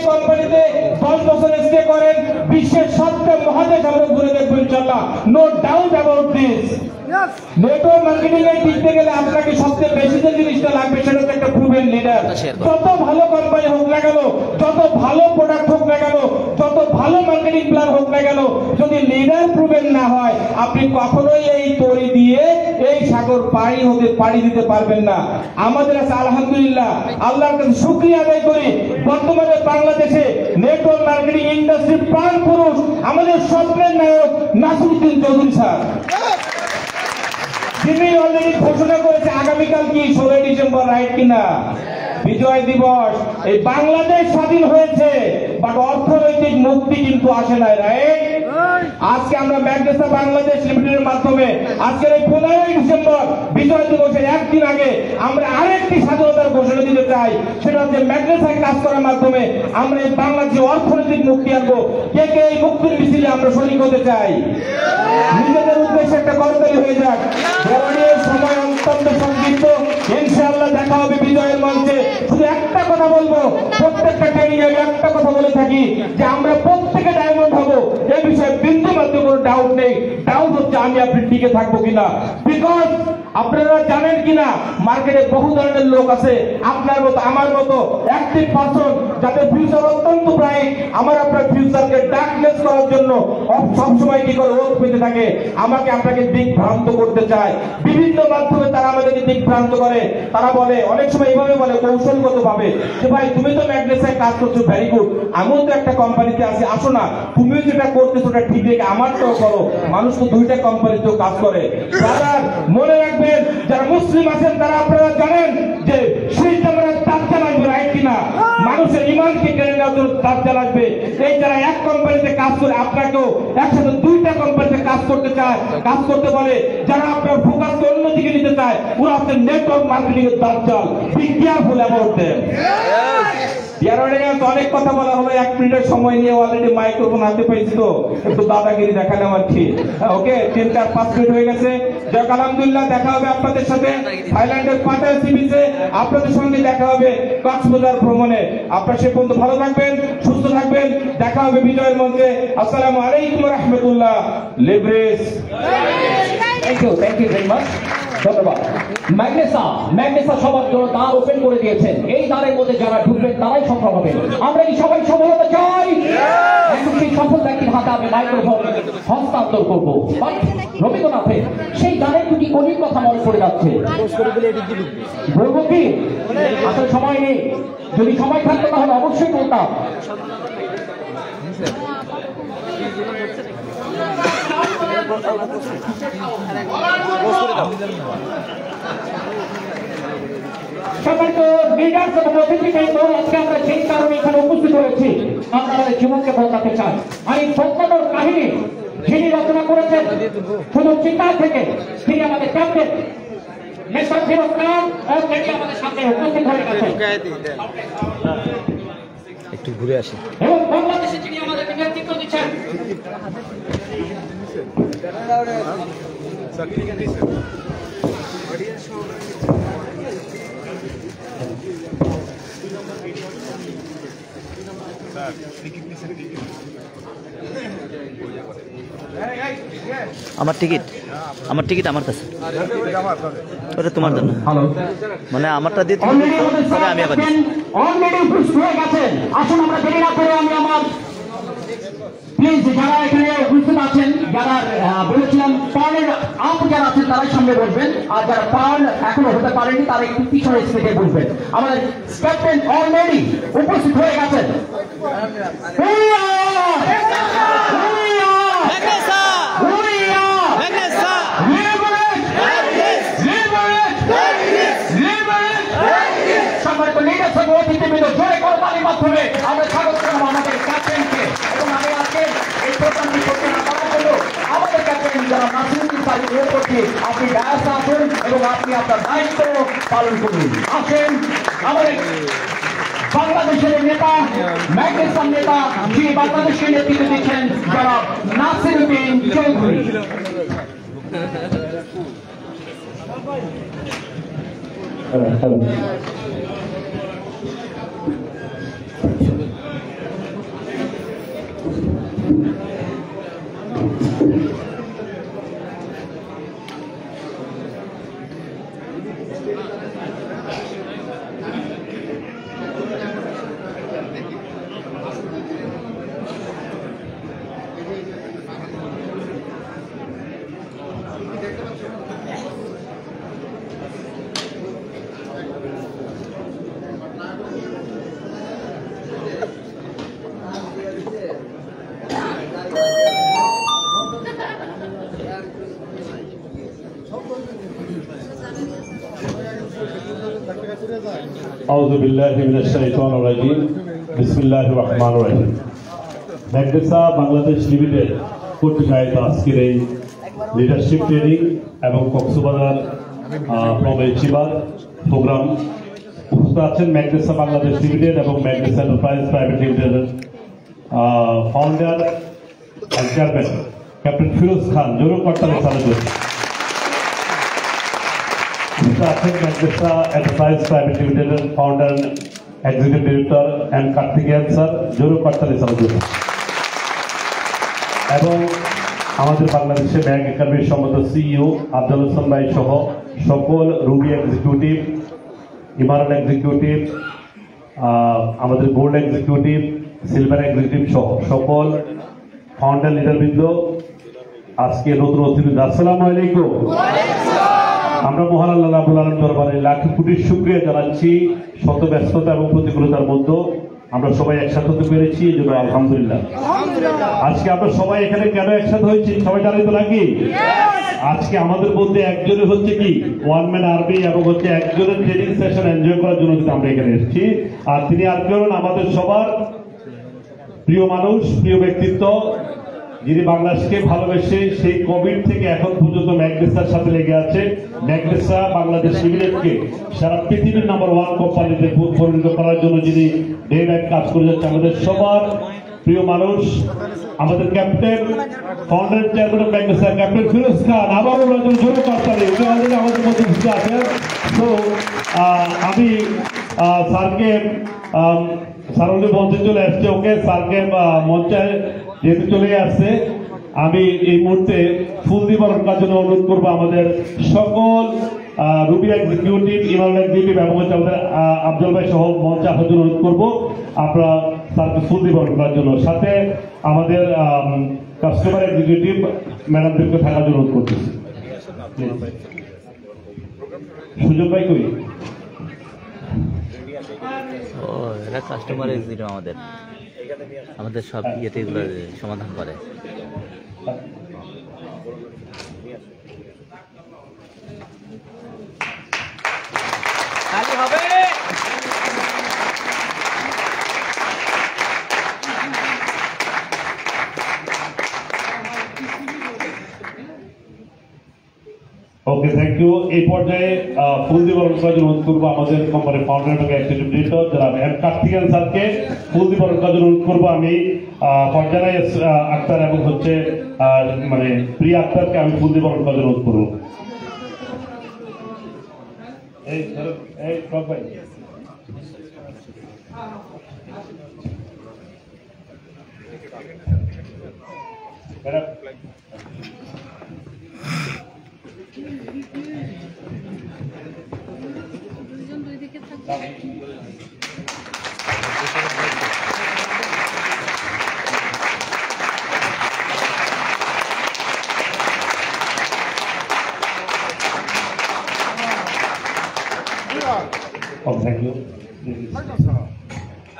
কোম্পানিতে 10 বছর স্টে করেন, বিশ্বের 7টা মহাদেশ আমরা ঘুরে দেখবো ইনশাআল্লাহ, no doubt about this. Network marketing এ টিকতে গেলে আপনাকে সবচেয়ে বেশি যে জিনিসটা লাগবে সেটা হচ্ছে একটা প্রুভেন লিডার। যত ভালো কোম্পানি হোক না কেন, যত ভালো প্রোডাক্ট হোক না কেন, যত ভালো মার্কেটিং প্ল্যান হোক না কেন, যদি লিডার প্রুভেন না হয় আপনি কখনোই এই তরি দিয়ে এই সাগর পাড়ি দিতে পারবেন না। আমাদের কাছে আলহামদুলিল্লাহ আল্লাহর কাছে শুকরিয়া আদায় করি, বর্তমানে বাংলাদেশে নেটওয়ার্ক মার্কেটিং ইন্ডাস্ট্রি প্রাণ পুরুষ আমাদের স্বপ্নের নায়ক নাসিরউদ্দিন চৌধুরী স্যার, যিনি অলরেডি ঘোষণা করেছে আগামীকাল কি 16 ডিসেম্বর, রাইট কিনা, বিজয় দিবস। এই বাংলাদেশ স্বাধীন হয়েছে, বাট অর্থনৈতিক মুক্তি কিন্তু আসে নাই, রাইট? আজকে আমরা ম্যাগনেসা বাংলাদেশ লিমিটেডের মাধ্যমে আজকের এই 15 ডিসেম্বর বিজয় দিবসের একদিন আগে আমরা আরেকটি স্বাধীনতার ঘোষণা দিতে চাই, সেটা হচ্ছে ম্যাগনেসায় কাজ করার মাধ্যমে আমরা এই বাংলাদেশে অর্থনৈতিক মুক্তি আনবো। কে কে এই মুক্তির মিছিলে আমরা শরীক হতে চাই? নিজেদের উদ্দেশ্যে একটা করতালি হয়ে যাক। সময় অত্যন্ত সংক্ষিপ্ত, ইনশাআল্লাহ দেখা হবে বিজয়ের মঞ্চে। শুধু একটা কথা বলবো, প্রত্যেকটা ট্রেনিং এ একটা কথা বলে থাকি যে আমরা প্রত্যেকে ডায়মন্ড হবো, এই বিষয়ে বিন্দু মাত্র কোনো ডাউট নেই। ডাউট হচ্ছে আমি আপনি টিকে থাকবো কিনা। বিকজ আপনারা জানেন কিনা মার্কেটে বহু ধরনের লোক আছে, আপনার মতো আমার মতো অ্যাক্টিভ পারসন, যাদের ফিউচার অত্যন্ত ব্রাইট, আমার আপনার ফিউচারকে ডার্কনেস করার জন্য সবসময় কি করে ওত পেতে থাকে, আমাকে আপনাকে দিক ভ্রান্ত করতে চায়। বিভিন্ন মাধ্যমে তারা আমাদেরকে দিক ভ্রান্ত করে। তারা বলে, অনেক সময় এইভাবে বলে কৌশলগত ভাবে যে ভাই তুমি তো ম্যাগনেসায় কাজ করছো, ভেরি গুড, আমিও তো একটা কোম্পানিতে আছি, আসো না তুমিও যেটা করতেছো ওটা ঠিক রেখে আমারটাও করো। মানুষ তো দুইটা কোম্পানিতেও কাজ করে। তারা মনে রাখবেন, যারা মুসলিম আছেন তারা আপনারা জানেন যে সেই জামানার দাজ্জাল আসবে, রাইট কিনা? মানুষের ইমানকে কেড়ে নেওয়ার জন্য দাজ্জাল আসবে। এই যারা এক কোম্পানিতে কাজ করে আপনাকেও একসাথে দুইটা কোম্পানিতে কাজ করতে চায়, কাজ করতে বলে, যারা আপনার ফোকাসকে অন্যদিকে নিতে চায়, ওরা হচ্ছে নেটওয়ার্ক মার্কেটিং এর দাজ্জাল। Be careful about them. অনেক কথা বলা হলো, 1 মিনিটের সময় নিয়ে অলরেডি মাইক্রোফোন হাতে পেয়েছি, তো একটু দাদাগিরি দেখালাম আর কি। ওকে, 3-4-5 মিনিট হয়ে গেছে। যাক আলহামদুলিল্লাহ, দেখা হবে আপনাদের সাথে থাইল্যান্ডের পাটায়া সি বিচে, আপনাদের সঙ্গে দেখা হবে কক্সবাজার ভ্রমণে। আপনারা সে পর্যন্ত ভালো থাকবেন, সুস্থ থাকবেন, দেখা হবে বিজয়ের মঞ্চে। আসসালামু আলাইকুম ওয়া রাহমাতুল্লাহ। লিব্রেস। থ্যাংক ইউ ভেরি মাচ, ধন্যবাদ। ম্যাগনেসা সবার জন্য দ্বার ওপেন করে দিয়েছেন। এই দ্বারের মধ্যে যারা ঢুকবেন তারাই সফল হবেন। আমরা কি সবাই সফল হতে চাই? এখন সেই সফল ব্যক্তির হাতে আমি মাইক্রোফোন হস্তান্তর করবো। রবীন্দ্রনাথের সেই দ্বারের দুটি কলির কথা মনে পড়ে যাচ্ছে, বলবো কি? আসলে সময় নেই, যদি সময় থাকতো তাহলে অবশ্যই বলতাম। সম্মানিত লিডার্স এবং অতিথিবৃন্দ, আজকে আমরা সেই কারণে এখানে উপস্থিত হয়েছি, আপনাদের জীবনকে বদলাতে চাই। আর এই বদলানোর কাহিনী যিনি রচনা করেছেন শুধু চিন্তা থেকে, তিনি আমাদের ক্যাপ্টেন মিস্টার ফিরোজ খান অলরেডি আমাদের সামনে উপস্থিত হয়ে গেছেন। একটু ঘুরে আসি। এবং বাংলাদেশে যিনি আমাদের নেতৃত্ব দিচ্ছেন, আমার টিকিট আমার কাছে, ওটা তোমার জন্য, মানে আমারটা দিয়ে তুমি আমি আবার অলরেডি উপস্থিত হয়ে গেছেন। আসুন আমরা দেরি না করে আমি আমার প্লিজ যারা এখানে উপস্থিত আছেন, যারা বলেছিলাম পার্লের আপ যারা আছেন তারাই সামনে বলবেন, আর যারা পার্ল এখনো হতে পারেনি তারা একটু পিছনে স্টেজে বলবেন। আমাদের ক্যাপ্টেন অলরেডি উপস্থিত হয়ে গেছেন। সম্মানিত লিডার্স এবং অতিথিবৃন্দ, জোরে করতালির মাধ্যমে আমরা স্বাগত জানাবো আমাদের ক্যাপ্টেনকে। এবং আমি আজকে এই প্রোগ্রামটি করতে না পারার জন্য আমাদের ক্যাপ্টেন যারা নাসিরউদ্দিন স্যারকে অনুরোধ করছি, আপনি ডায়াসে আসুন এবং আপনি আপনার দায়িত্ব পালন করুন। আসেন আমাদের বাংলাদেশের নেতা, ম্যাগনেসার নেতা, যিনি বাংলাদেশের নেতৃত্ব দিচ্ছেন, যারা নাসিরউদ্দিন চৌধুরী। আউযু বিল্লাহি মিনাশ শাইতানির রাজিম বিসমিল্লাহির রহমানির রহিম। ম্যাগনেসা বাংলাদেশ লিমিটেড কর্তৃক আয়োজিত আজকের এই লিডারশিপ ট্রেনিং এবং কক্সবাজার চিবার প্রোগ্রাম উপস্থিত আছেন ম্যাগনেসা বাংলাদেশ লিমিটেড এবং ম্যাগনেসা এন্টারপ্রাইজ প্রাইভেট লিমিটেডের founder and chairman captain Firoz Khan জোর করতালি সালাম। আছেন ম্যাগনেসা এন্টারপ্রাইজ প্রাইভেট লিমিটেডের founder executive director and Karthikeyan sir জোর করতালি সালাম। এবং আমাদের বাংলাদেশের ব্যাংক একাডেমির সম্মত সিইও আফজাল হোসেন ভাই সহ সকল রুবি এক্সিকিউটিভ, ইমারত এক্সিকিউটিভ, আমাদের গোল্ড এক্সিকিউটিভ, সিলভার এক্সিকিউটিভ সহ সকল ফাউন্ডার লিডারবৃন্দ, আজকে নতুন অতিথি, আসসালামু আলাইকুম। আমরা মহান আল্লাহ রাব্বুল আলামিন দরবারে লাখ কোটি শুকরিয়া জানাচ্ছি। শত ব্যস্ততা এবং প্রতিকূলতার মধ্যে আমরা সবাই একসাথে হতে পেরেছি, এই জন্য আলহামদুলিল্লাহ। আজকে আমরা সবাই এখানে কেন একসাথে হয়েছি সবাই জানি তো নাকি? আজকে আমাদের মধ্যে একজনের হচ্ছে কি ওয়ান ম্যান আর্মি এবং হচ্ছে একজনের ট্রেনিং সেশন এনজয় করার জন্য আমরা এখানে এসেছি। আর তিনি আর কেউ নন, আমাদের সবার প্রিয় মানুষ, প্রিয় ব্যক্তিত্ব, যিনি বাংলাদেশকে ভালোবেসে সেই কোভিড থেকে এখন পর্যন্ত ম্যাগনেসার সাথে লেগে আছে। ম্যাগনেসা বাংলাদেশ লিমিটেডকে সারা পৃথিবীর নাম্বার 1 কোম্পানিতে পরিণত করার জন্য যিনি ডে নাইট কাজ করে যাচ্ছে, আমাদের সবার প্রিয় মানুষ, আমাদের captain, founder chairman of Magnesa captain Firoz Khan. আবারও জোরে করতালি, উনি অলরেডি আমাদের মধ্যে বুঝতে আছেন। তো আমি স্যারকে, স্যার উনি মঞ্চে চলে আসছে, ওকে স্যারকে মঞ্চে যেহেতু চলে আসছে, আমি এই মুহূর্তে ফুল দিয়ে বরণ করার জন্য অনুরোধ করবো আমাদের সকল রুবি এক্সিকিউটিভ, ইমাম এক্সিকিউটিভ এবং হচ্ছে আমাদের আফজল ভাই সহ মঞ্চে আসার জন্য অনুরোধ করবো আমরা স্যারকে ফুল দিয়ে বরণ করার জন্য। সাথে আমাদের কাস্টমার এক্সিকিউটিভ ম্যাডামদেরকে থাকার জন্য অনুরোধ করতেছি। সুযোগ ভাই কই? ও এরা কাস্টমার এক্সিকিউটিভ আমাদের সব ইয়েতে এগুলো সমাধান করে। ওকে, থ্যাংক ইউ। এই পর্যায়ে ফুল দিয়ে বরণ করার জন্য অনুরোধ করবো আমাদের কোম্পানির ফাউন্ডার এবং এক্সিকিউটিভ ডিরেক্টর যারা কার্তিকেয়ান স্যারকে ফুল দিয়ে বরণ করার জন্য অনুরোধ করবো। আমি ফরজানা আক্তার এবং হচ্ছে মানে প্রিয়া আক্তারকে আমি ফুল দিয়ে বরণ করার জন্য অনুরোধ করবো। এই সব ভাই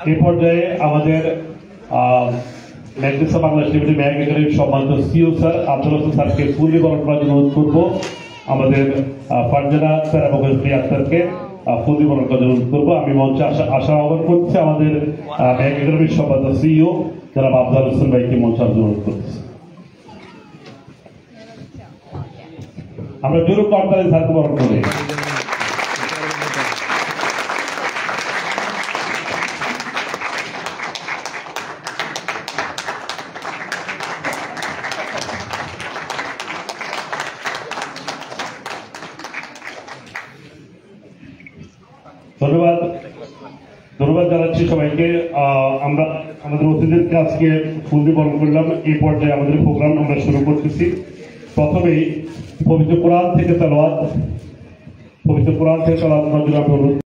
এই পর্যায়ে আমাদের ম্যাগনেসা বাংলাদেশ লিমিটেড ব্যাংক একাডেমির সম্মানিত সিইও স্যার আফজাল হোসেন স্যারকে ফুল দিয়ে বরণ করার জন্য অনুরোধ করবো। আমাদের ফারজানা স্যার এবং প্রিয়া স্যারকে ফুল দিয়ে বরণ করার জন্য অনুরোধ করবো। আমি মঞ্চে আশা আহ্বান করছি আমাদের ব্যাংক একাডেমির সম্মানিত সিইও যারা আফজাল হোসেন ভাইকে মঞ্চে আসার জন্য অনুরোধ করছি। আমরা জোরে করতালি স্যারকে বরণ করি। ধন্যবাদ জানাচ্ছি সবাইকে। আমরা আমাদের অতিথিদেরকে আজকে ফুল দিয়ে বরণ করলাম। এই পর্যায়ে আমাদের প্রোগ্রাম আমরা শুরু করতেছি। প্রথমেই পবিত্র কোরআন থেকে তেলাওয়াত করার জন্য আমি অনুরোধ